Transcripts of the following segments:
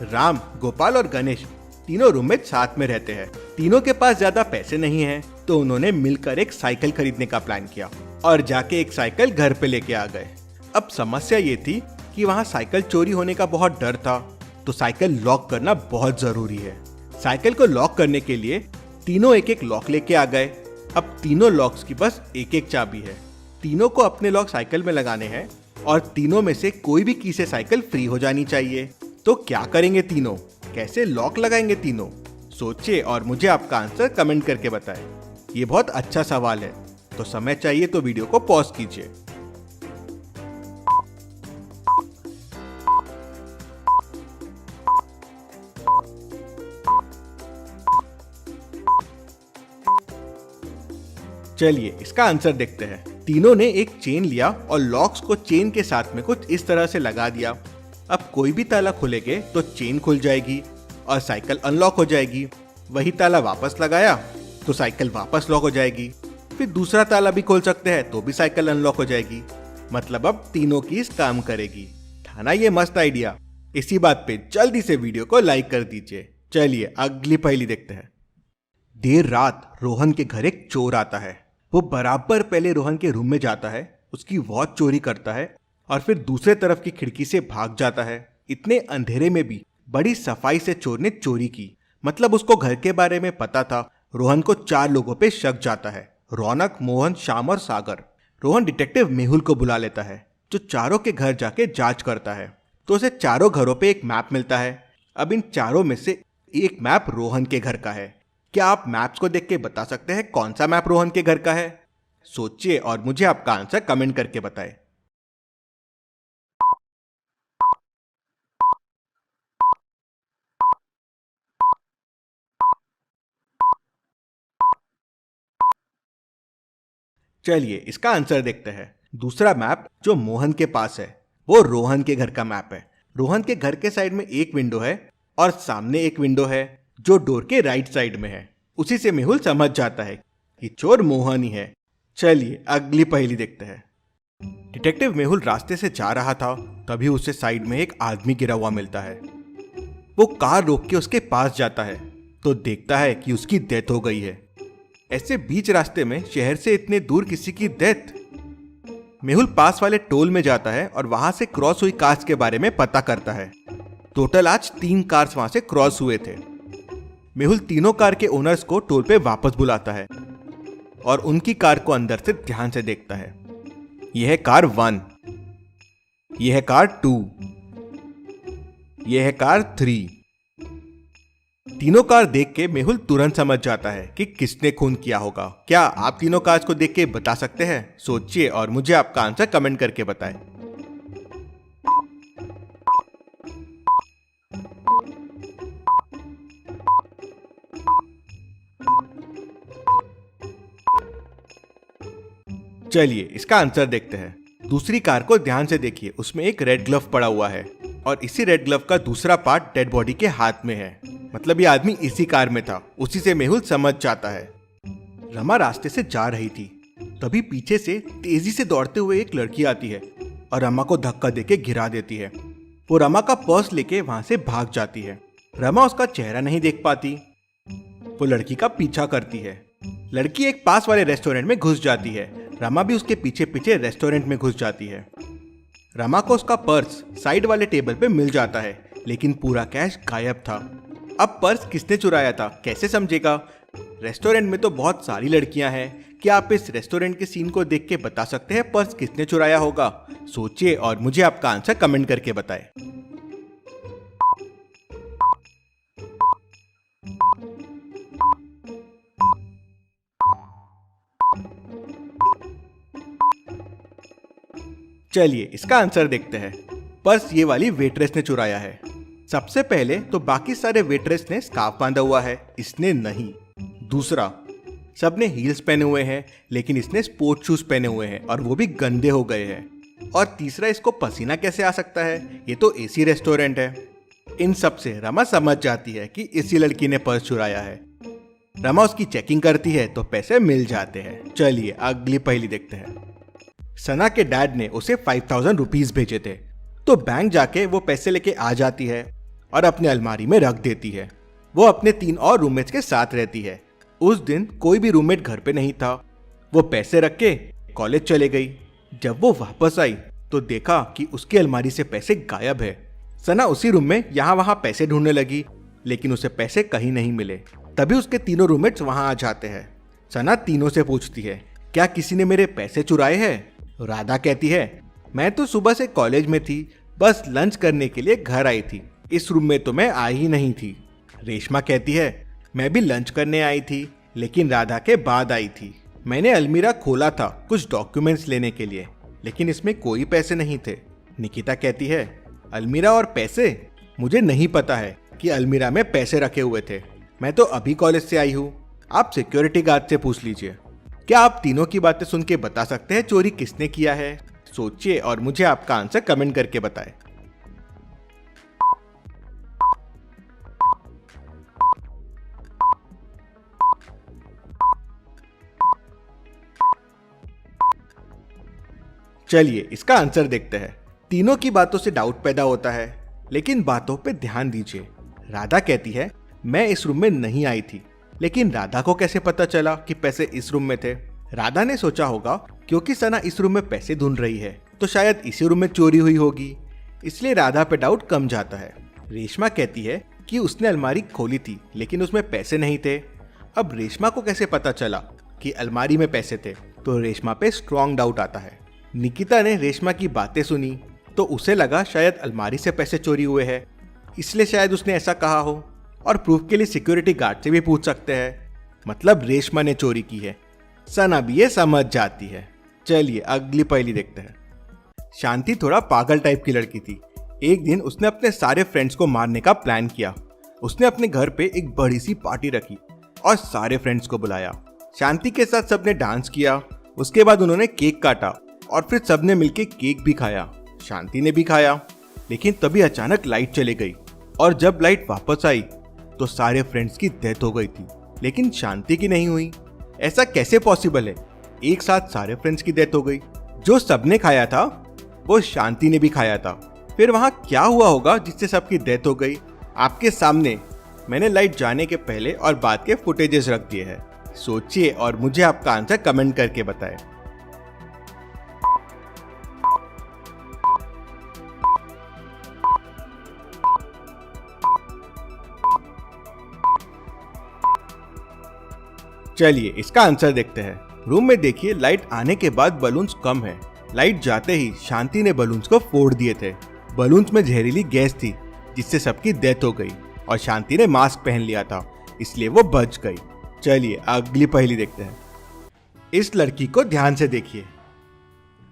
राम, गोपाल और गणेश तीनों रूममेट साथ में रहते हैं। तीनों के पास ज्यादा पैसे नहीं हैं, तो उन्होंने मिलकर एक साइकिल खरीदने का प्लान किया और जाके एक साइकिल घर पे लेके आ गए। अब समस्या ये थी कि वहाँ साइकिल चोरी होने का बहुत डर था, तो साइकिल लॉक करना बहुत जरूरी है। साइकिल को लॉक करने के लिए तीनों एक एक लॉक लेके आ गए। अब तीनों लॉक्स की बस एक एक चाबी है। तीनों को अपने लॉक साइकिल में लगाने हैं और तीनों में से कोई भी की से साइकिल फ्री हो जानी चाहिए। तो क्या करेंगे तीनों, कैसे लॉक लगाएंगे तीनों? सोचिए और मुझे आपका आंसर कमेंट करके बताएं। ये बहुत अच्छा सवाल है, तो समय चाहिए तो वीडियो को पॉज कीजिए। चलिए इसका आंसर देखते हैं। तीनों ने एक चेन लिया और लॉक्स को चेन के साथ में कुछ इस तरह से लगा दिया। अब कोई भी ताला खुलेगे तो चेन खुल जाएगी और साइकिल अनलॉक हो जाएगी। वही ताला वापस लगाया तो साइकिल वापस लॉक हो जाएगी। फिर दूसरा ताला भी खोल सकते हैं तो भी साइकिल अनलॉक हो जाएगी। मतलब अब तीनों कीज काम करेगी। था ना ये मस्त आइडिया? इसी बात पे जल्दी से वीडियो को लाइक कर दीजिए। चलिए अगली पहेली देखते हैं। देर रात रोहन के घर एक चोर आता है। वो बराबर पहले रोहन के रूम में जाता है, उसकी वॉच चोरी करता है और फिर दूसरे तरफ की खिड़की से भाग जाता है। इतने अंधेरे में भी बड़ी सफाई से चोर ने चोरी की। मतलब उसको घर के बारे में पता था। रोहन को 4 लोगों पे शक जाता है, रौनक, मोहन, श्याम और सागर। रोहन डिटेक्टिव मेहुल को बुला लेता है, जो चारों के घर जाके जांच करता है। तो उसे चारों घरों पे एक मैप मिलता है। अब इन चारों में से एक मैप रोहन के घर का है। क्या आप मैप्स को देख के बता सकते हैं कौन सा मैप रोहन के घर का है? सोचिए और मुझे आपका आंसर कमेंट करके बताएं। चलिए इसका आंसर देखते हैं। दूसरा मैप जो मोहन के पास है वो रोहन के घर का मैप है। रोहन के घर के साइड में एक विंडो है और सामने एक विंडो है जो डोर के राइट साइड में है। उसी से मेहुल समझ जाता है कि चोर मोहन ही है। चलिए अगली पहेली देखते हैं। डिटेक्टिव मेहुल रास्ते से जा रहा था, तभी उसे साइड में एक आदमी गिरा हुआ मिलता है। वो कार रोक के उसके पास जाता है तो देखता है कि उसकी डेथ हो गई है। ऐसे बीच रास्ते में शहर से इतने दूर किसी की डेथ? मेहुल पास वाले टोल में जाता है और वहां से क्रॉस हुई कार्स के बारे में पता करता है। टोटल आज 3 कार्स वहां से क्रॉस हुए थे। मेहुल तीनों कार के ओनर्स को टोल पे वापस बुलाता है और उनकी कार को अंदर से ध्यान से देखता है। यह है कार 1, यह है कार 2, यह है कार 3। तीनों कार देख के मेहुल तुरंत समझ जाता है कि किसने खून किया होगा। क्या आप तीनों कार्स को देख के बता सकते हैं? सोचिए और मुझे आपका आंसर कमेंट करके बताएं। चलिए इसका आंसर देखते हैं। दूसरी कार को ध्यान से देखिए, उसमें एक रेड ग्लव पड़ा हुआ है और इसी रेड ग्लव का दूसरा पार्ट डेड बॉडी के हाथ में है। मतलब ये आदमी इसी कार में था। उसी से मेहुल समझ जाता है। रमा रास्ते से जा रही थी, तभी पीछे से तेजी से दौड़ते हुए एक लड़की आती है और रमा को धक्का देके गिरा देती है। वो रमा का पर्स लेके वहां से भाग जाती है। रमा उसका चेहरा नहीं देख पाती। वो लड़की का पीछा करती है। लड़की एक पास वाले रेस्टोरेंट में घुस जाती है। रमा भी उसके पीछे पीछे रेस्टोरेंट में घुस जाती है। रमा को उसका पर्स साइड वाले टेबल पे मिल जाता है, लेकिन पूरा कैश गायब था। अब पर्स किसने चुराया था कैसे समझेगा? रेस्टोरेंट में तो बहुत सारी लड़कियां हैं। क्या आप इस रेस्टोरेंट के सीन को देख के बता सकते हैं पर्स किसने चुराया होगा? सोचिए और मुझे आपका आंसर कमेंट करके बताएं। चलिए इसका आंसर देखते हैं। पर्स ये वाली वेट्रेस ने चुराया है। सबसे पहले तो बाकी सारे वेट्रेस ने स्कार्फ बांधा हुआ है, इसने नहीं। दूसरा, सबने हील्स पहने हुए हैं, लेकिन इसने स्पोर्ट शूज पहने हुए हैं और वो भी गंदे हो गए हैं। और तीसरा, इसको पसीना कैसे आ सकता है? ये तो एसी रेस्टोरेंट है। इन सब से रमा समझ जाती है कि इसी लड़की ने पर्स चुराया है। रमा उसकी चेकिंग करती है तो पैसे मिल जाते हैं। चलिए अगली पहेली देखते हैं। सना के डैड ने उसे 5000 रुपीज भेजे थे, तो बैंक जाके वो पैसे लेके आ जाती है और अपने अलमारी में रख देती है। वो अपने 3 और रूममेट्स के साथ रहती है। उस दिन कोई भी रूममेट घर पे नहीं था। वो पैसे रख के कॉलेज चले गई। जब वो वापस आई तो देखा कि उसकी अलमारी से पैसे गायब है। सना उसी रूम में यहाँ वहाँ पैसे ढूंढने लगी, लेकिन उसे पैसे कहीं नहीं मिले। तभी उसके तीनों रूममेट्स वहाँ आ जाते हैं। सना तीनों से पूछती है, क्या किसी ने मेरे पैसे चुराए हैं? राधा कहती है, मैं तो सुबह से कॉलेज में थी, बस लंच करने के लिए घर आई थी। इस रूम में तो मैं आई ही नहीं थी। रेशमा कहती है, मैं भी लंच करने आई थी, लेकिन राधा के बाद आई थी। मैंने अलमीरा खोला था कुछ डॉक्यूमेंट्स लेने के लिए, लेकिन इसमें कोई पैसे नहीं थे। निकिता कहती है, अलमीरा और पैसे? मुझे नहीं पता है कि अलमीरा में पैसे रखे हुए थे। मैं तो अभी कॉलेज से आई हूँ। आप सिक्योरिटी गार्ड से पूछ लीजिए। क्या आप तीनों की बातें सुन के बता सकते हैं चोरी किसने किया है? सोचिए और मुझे आपका आंसर कमेंट करके बताएं। चलिए इसका आंसर देखते हैं। तीनों की बातों से डाउट पैदा होता है, लेकिन बातों पे ध्यान दीजिए। राधा कहती है, मैं इस रूम में नहीं आई थी, लेकिन राधा को कैसे पता चला कि पैसे इस रूम में थे? राधा ने सोचा होगा क्योंकि सना इस रूम में पैसे ढूंढ रही है तो शायद इसी रूम में चोरी हुई होगी, इसलिए राधा पे डाउट कम जाता है। रेशमा कहती है कि उसने अलमारी खोली थी, लेकिन उसमें पैसे नहीं थे। अब रेशमा को कैसे पता चला कि अलमारी में पैसे थे? तो रेशमा पे स्ट्रॉन्ग डाउट आता है। निकिता ने रेशमा की बातें सुनी तो उसे लगा शायद अलमारी से पैसे चोरी हुए हैं, इसलिए शायद उसने ऐसा कहा हो। और प्रूफ के लिए सिक्योरिटी गार्ड से भी पूछ सकते हैं, मतलब रेशमा ने चोरी की है। सना भी ये समझ जाती है। चलिए अगली पहेली देखते हैं। शांति थोड़ा पागल टाइप की लड़की थी। एक दिन उसने अपने सारे फ्रेंड्स को मारने का प्लान किया। उसने अपने घर पे एक बड़ी सी पार्टी रखी और सारे फ्रेंड्स को बुलाया। शांति के साथ सबने डांस किया। उसके बाद उन्होंने केक काटा और फिर सबने मिलके केक भी खाया। शांति ने भी खाया, लेकिन तभी अचानक लाइट चली गई और जब लाइट वापस आई तो सारे फ्रेंड्स की डेथ हो गई थी, लेकिन शांति की नहीं हुई। ऐसा कैसे पॉसिबल है? एक साथ सारे फ्रेंड्स की डेथ हो गई। जो सबने खाया था वो शांति ने भी खाया था। फिर वहां क्या हुआ होगा जिससे सबकी डेथ हो गई? आपके सामने मैंने लाइट जाने के पहले और बाद के फुटेजेस रख दिए हैं। सोचिए और मुझे आपका आंसर कमेंट करके बताएं। चलिए इसका आंसर देखते हैं। रूम में देखिए, लाइट आने के बाद बलून्स कम है। लाइट जाते ही शांति ने बलून्स को फोड़ दिए थे। बलून्स में जहरीली गैस थी जिससे सबकी डेथ हो गई और शांति ने मास्क पहन लिया था, इसलिए वो बच गई। चलिए अगली पहेली देखते हैं। इस लड़की को ध्यान से देखिए।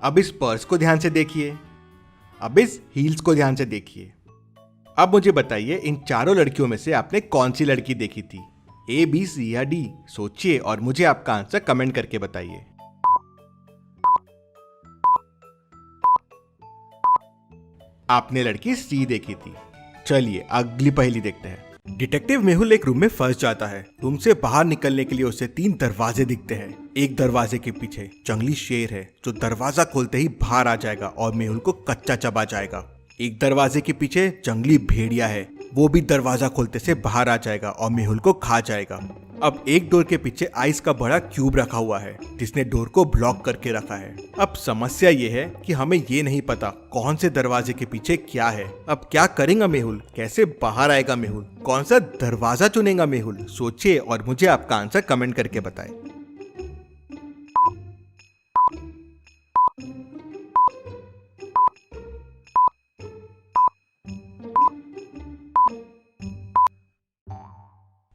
अब इस पर्स को ध्यान से देखिए। अब इस हील्स को ध्यान से देखिए। अब मुझे बताइए, इन चारों लड़कियों में से आपने कौन सी लड़की देखी थी? ए, बी, सी या डी? सोचिए और मुझे आपका आंसर कमेंट करके बताइए। आपने लड़की सी देखी थी। चलिए अगली पहेली देखते हैं। डिटेक्टिव मेहुल एक रूम में फंस जाता है। रूम से बाहर निकलने के लिए उसे 3 दरवाजे दिखते हैं। एक दरवाजे के पीछे जंगली शेर है जो दरवाजा खोलते ही बाहर आ जाएगा और मेहुल को कच्चा चबा जाएगा। एक दरवाजे के पीछे जंगली भेड़िया है, वो भी दरवाजा खोलते से बाहर आ जाएगा और मेहुल को खा जाएगा। अब एक डोर के पीछे आइस का बड़ा क्यूब रखा हुआ है जिसने डोर को ब्लॉक करके रखा है। अब समस्या ये है कि हमें ये नहीं पता कौन से दरवाजे के पीछे क्या है। अब क्या करेगा मेहुल? कैसे बाहर आएगा मेहुल? कौन सा दरवाजा चुनेगा मेहुल? सोचिए और मुझे आपका आंसर कमेंट करके बताएं।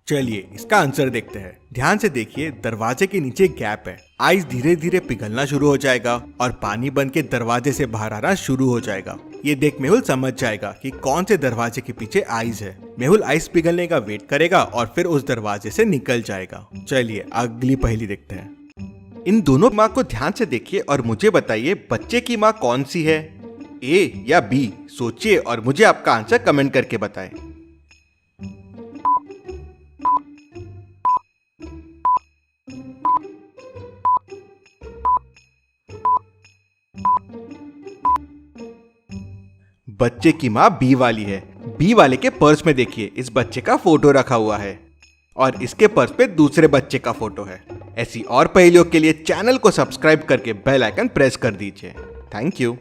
चलिए इसका आंसर देखते हैं। ध्यान से देखिए, दरवाजे के नीचे गैप है। आइस धीरे धीरे पिघलना शुरू हो जाएगा और पानी बन के दरवाजे से बाहर आना शुरू हो जाएगा। ये देख मेहुल समझ जाएगा कि कौन से दरवाजे के पीछे आइस है। मेहुल आइस पिघलने का वेट करेगा और फिर उस दरवाजे से निकल जाएगा। चलिए अगली पहेली देखते हैं। इन दोनों माँ को ध्यान से देखिए और मुझे बताइए, बच्चे की माँ कौन सी है? ए या बी? सोचिए और मुझे आपका आंसर कमेंट करके बताएं। बच्चे की माँ बी वाली है। बी वाले के पर्स में देखिए, इस बच्चे का फोटो रखा हुआ है और इसके पर्स पे दूसरे बच्चे का फोटो है। ऐसी और पहेलियों के लिए चैनल को सब्सक्राइब करके बेल आइकन प्रेस कर दीजिए। Thank you.